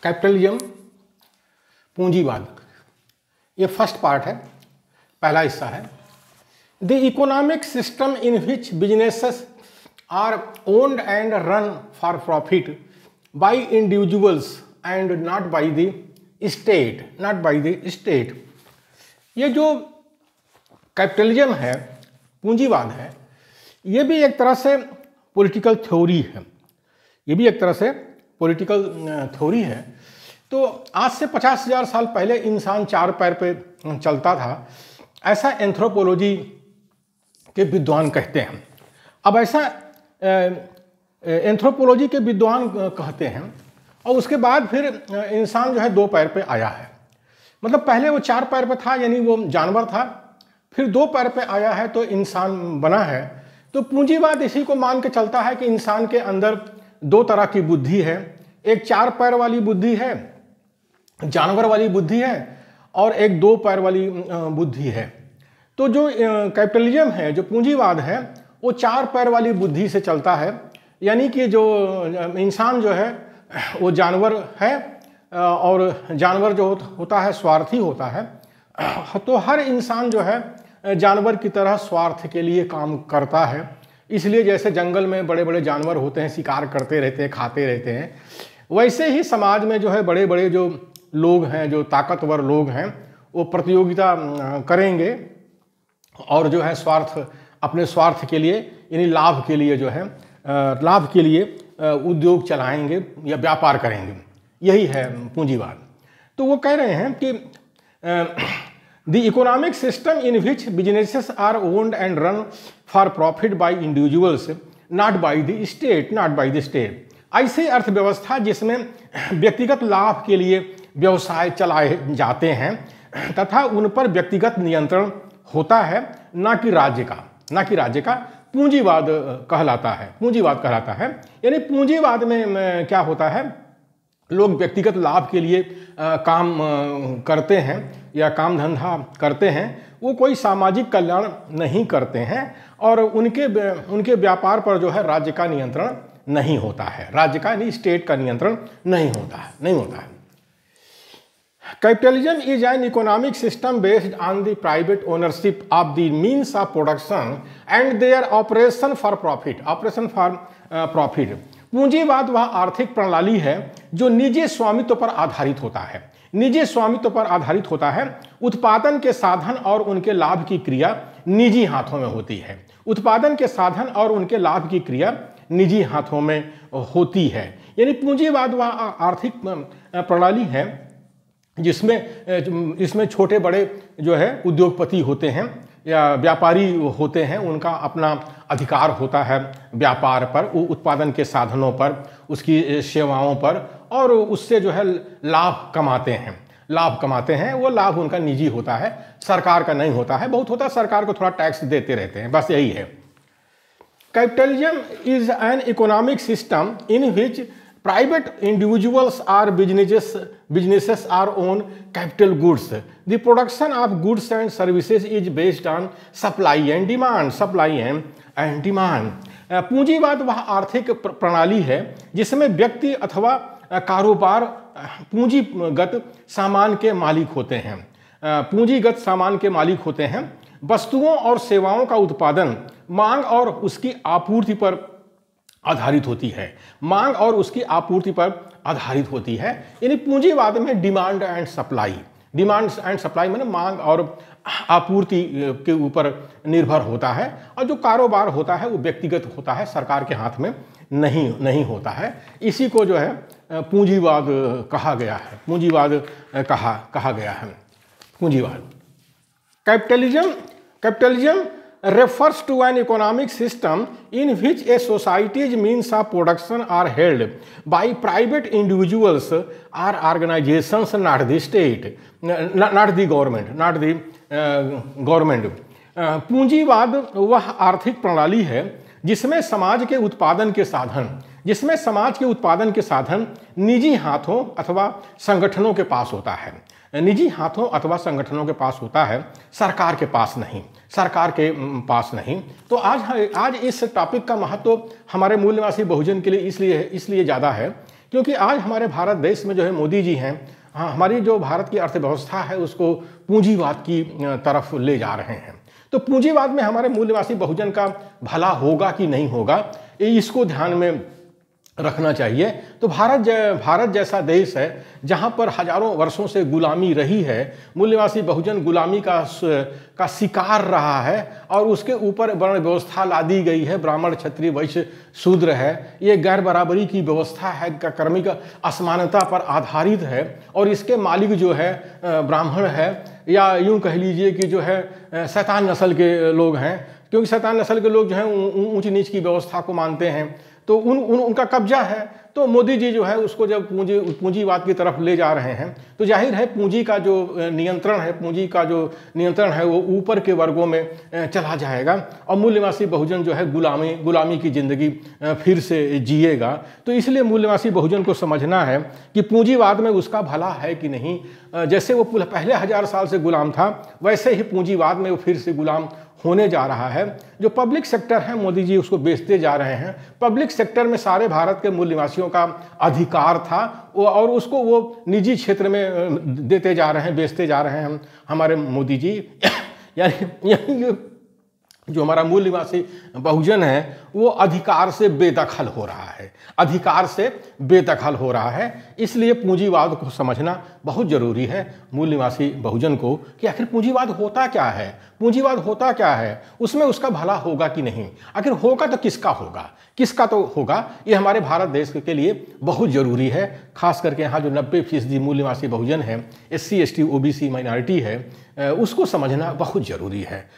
Capitalism, पूंजीवाद, ये first part है, पहला हिस्सा है। The economic system in which businesses are owned and run for profit by individuals and not by the state. ये जो कैपिटलिज्म है, पूंजीवाद है, ये भी एक तरह से पॉलिटिकल थ्योरी है। ये भी एक तरह से पॉलिटिकल थ्योरी है। तो आज से 50,000 साल पहले इंसान चार पैर पे चलता था, ऐसा एंथ्रोपोलॉजी के विद्वान कहते हैं। अब ऐसा एंथ्रोपोलॉजी के विद्वान कहते हैं, और उसके बाद फिर इंसान जो है दो पैर पे आया है। मतलब पहले वो चार पैर पे था, यानी वो जानवर था, फिर दो पैर पे आया है तो इंसान बना है। तो पूंजीवाद इसी को मान के चलता है कि इंसान के अंदर दो तरह की बुद्धि है। एक चार पैर वाली बुद्धि है, जानवर वाली बुद्धि है, और एक दो पैर वाली बुद्धि है। तो जो कैपिटलिज्म है, जो पूंजीवाद है, वो चार पैर वाली बुद्धि से चलता है। यानी कि जो इंसान जो है वो जानवर है, और जानवर जो होता है स्वार्थी होता है। तो हर इंसान जो है जानवर की तरह स्वार्थ के लिए काम करता है। इसलिए जैसे जंगल में बड़े बड़े जानवर होते हैं, शिकार करते रहते हैं, खाते रहते हैं, वैसे ही समाज में जो है बड़े बड़े जो लोग हैं, जो ताकतवर लोग हैं, वो प्रतियोगिता करेंगे और जो है अपने स्वार्थ के लिए, यानी लाभ के लिए जो है लाभ के लिए उद्योग चलाएंगे या व्यापार करेंगे। यही है पूंजीवाद। तो वो कह रहे हैं कि the economic system in which businesses are owned and run for profit by individuals not by the state. ऐसी अर्थव्यवस्था जिसमें व्यक्तिगत लाभ के लिए व्यवसाय चलाए जाते हैं तथा उन पर व्यक्तिगत नियंत्रण होता है, ना कि राज्य का पूंजीवाद कहलाता है। यानी पूंजीवाद में क्या होता है, लोग व्यक्तिगत लाभ के लिए काम करते हैं या काम धंधा करते हैं, वो कोई सामाजिक कल्याण नहीं करते हैं, और उनके व्यापार पर जो है राज्य का नियंत्रण नहीं होता है, राज्य का यानी स्टेट का नियंत्रण नहीं होता है। Capitalism is an economic system based on the private ownership of the means of production and their operation for profit. पूंजीवाद वह आर्थिक प्रणाली है जो निजी स्वामित्व पर आधारित होता है। उत्पादन के साधन और उनके लाभ की क्रिया निजी हाथों में होती है। यानी पूंजीवाद वह आर्थिक प्रणाली है इसमें छोटे बड़े जो है उद्योगपति होते हैं या व्यापारी होते हैं, उनका अपना अधिकार होता है व्यापार पर, उत्पादन के साधनों पर, उसकी सेवाओं पर, और उससे जो है लाभ कमाते हैं। वो लाभ उनका निजी होता है, सरकार का नहीं होता है। बहुत होता है सरकार को थोड़ा टैक्स देते रहते हैं, बस यही है। Capitalism is an economic system in which private individuals or businesses are own capital goods. The production of goods and services is based on supply and demand. पूंजीवाद वह आर्थिक प्रणाली है जिसमें व्यक्ति अथवा कारोबार पूंजीगत सामान के मालिक होते हैं। वस्तुओं और सेवाओं का उत्पादन मांग और उसकी आपूर्ति पर आधारित होती है। यानी पूंजीवाद में डिमांड एंड सप्लाई माने मांग और आपूर्ति के ऊपर निर्भर होता है, और जो कारोबार होता है वो व्यक्तिगत होता है, सरकार के हाथ में नहीं होता है। इसी को जो है पूंजीवाद कहा गया है। Capitalism refers to an economic system in which a society's means of production are held by private individuals or organizations, not the government. पूंजीवाद वह आर्थिक प्रणाली है जिसमें समाज के उत्पादन के साधन निजी हाथों अथवा संगठनों के पास होता है, सरकार के पास नहीं। तो आज इस टॉपिक का महत्व हमारे मूल निवासी बहुजन के लिए इसलिए ज़्यादा है क्योंकि आज हमारे भारत देश में जो है मोदी जी हैं, हाँ, हमारी जो भारत की अर्थव्यवस्था है उसको पूंजीवाद की तरफ ले जा रहे हैं। तो पूंजीवाद में हमारे मूल निवासी बहुजन का भला होगा कि नहीं होगा, इसको ध्यान में रखना चाहिए। तो भारत जैसा देश है जहाँ पर हजारों वर्षों से गुलामी रही है, मूल निवासी बहुजन गुलामी का शिकार रहा है और उसके ऊपर वर्ण व्यवस्था ला दी गई है, ब्राह्मण क्षत्रिय वैश्य शूद्र है। ये गैर बराबरी की व्यवस्था है, कर्मिक असमानता पर आधारित है और इसके मालिक जो है ब्राह्मण है, या यूँ कह लीजिए कि जो है शैतान नस्ल के लोग हैं, क्योंकि शैतान नस्ल के लोग जो हैं ऊंच नीच की व्यवस्था को मानते हैं, तो उनका कब्जा है। तो मोदी जी जो है उसको जब पूंजीवाद की तरफ ले जा रहे हैं तो जाहिर है पूंजी का जो नियंत्रण है वो ऊपर के वर्गों में चला जाएगा और मूल निवासी बहुजन जो है गुलामी की ज़िंदगी फिर से जिएगा। तो इसलिए मूल निवासी बहुजन को समझना है कि पूंजीवाद में उसका भला है कि नहीं। जैसे वो पहले 1000 साल से गुलाम था, वैसे ही पूंजीवाद में वो फिर से गुलाम होने जा रहा है। जो पब्लिक सेक्टर है मोदी जी उसको बेचते जा रहे हैं। पब्लिक सेक्टर में सारे भारत के मूल निवासियों का अधिकार था और उसको वो निजी क्षेत्र में देते जा रहे हैं, बेचते जा रहे हैं हमारे मोदी जी। यानी जो हमारा मूल निवासी बहुजन है वो अधिकार से बेदखल हो रहा है, इसलिए पूंजीवाद को समझना बहुत ज़रूरी है मूल निवासी बहुजन को कि आखिर पूंजीवाद होता क्या है, उसमें उसका भला होगा कि नहीं, आखिर होगा तो किसका तो होगा। ये हमारे भारत देश के लिए बहुत ज़रूरी है। खास करके यहाँ जो 90% मूल निवासी बहुजन है, SC ST OBC माइनॉरिटी है, उसको समझना बहुत ज़रूरी है।